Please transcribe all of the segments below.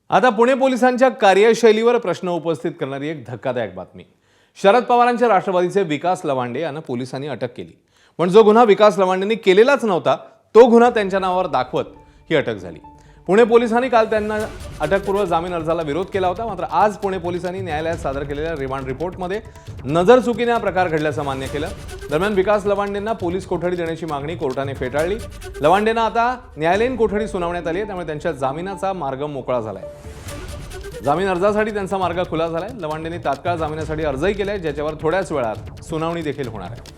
आता पुणे पोलिसांच्या कार्यशैलीवर प्रश्न उपस्थित करणारी एक धक्कादायक बातमी। शरद पवारांच्या राष्ट्रवादीचे विकास लवांडे यांना पोलिसांनी अटक केली। पण जो गुन्हा विकास लवांडेंनी केलेलाच नव्हता तो गुन्हा त्यांच्या नावावर दाखवत ही अटक झाली। पुणे पोलिसांनी काल त्यांना अटकपूर्व जामीन अर्जाला विरोध केला होता। मात्र आज पुणे पोलिसांनी न्यायालयात सादर केलेल्या रिमांड रिपोर्टमध्ये नजरचुकीने हा प्रकार घडल्याचं मान्य केलं। दरम्यान विकास लवांडेंना पोलीस कोठडी देण्याची मागणी कोर्टाने फेटाळली। लवांडेंना आता न्यायालयीन कोठडी सुनावण्यात आली आहे, त्यामुळे त्यांच्या जामिनाचा मार्ग मोकळा झालाय। जामीन अर्जासाठी त्यांचा मार्ग खुला झालाय। लवांडेंनी तात्काळ जामिनासाठी अर्जही केलाय, ज्याच्यावर थोड्याच वेळात सुनावणी देखील होणार आहे।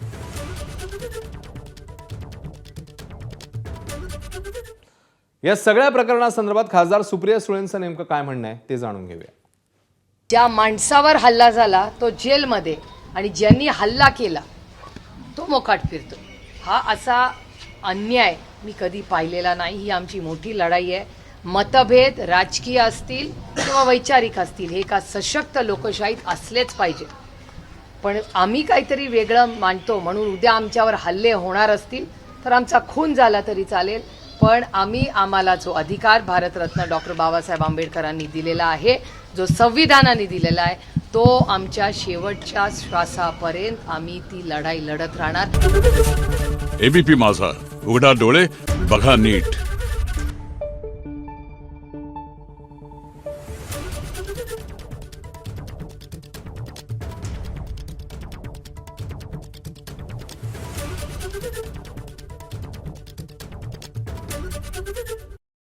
या सगळ्या प्रकरणासंदर्भात खासदार सुप्रिया सुळेंचं नेमकं काय म्हणणं आहे ते जाणून घेऊया। ज्या माणसावर हल्ला झाला तो जेलमध्ये आणि ज्यांनी हल्ला केला तो मोकाट फिरतो, हा असा अन्याय मी कधी पाहिलेला नाही। ही आमची मोठी लढाई आहे। मतभेद राजकीय असतील किंवा वैचारिक असतील हे एका सशक्त लोकशाहीत असलेच पाहिजे, पण आम्ही काहीतरी वेगळं मानतो म्हणून उद्या आमच्यावर हल्ले होणार असतील तर आमचा खून झाला तरी चालेल, पण आम्हाला जो अधिकार भारतरत्न डॉक्टर बाबासाहेब आंबेडकरांनी दिलेला आहे, जो संविधानाने दिलेला आहे, तो आमच्या शेवटच्या श्वासापर्यंत आम्ही ती लढाई लढत राहणार। एबीपी माझा, उघडा डोळे बघा नीट।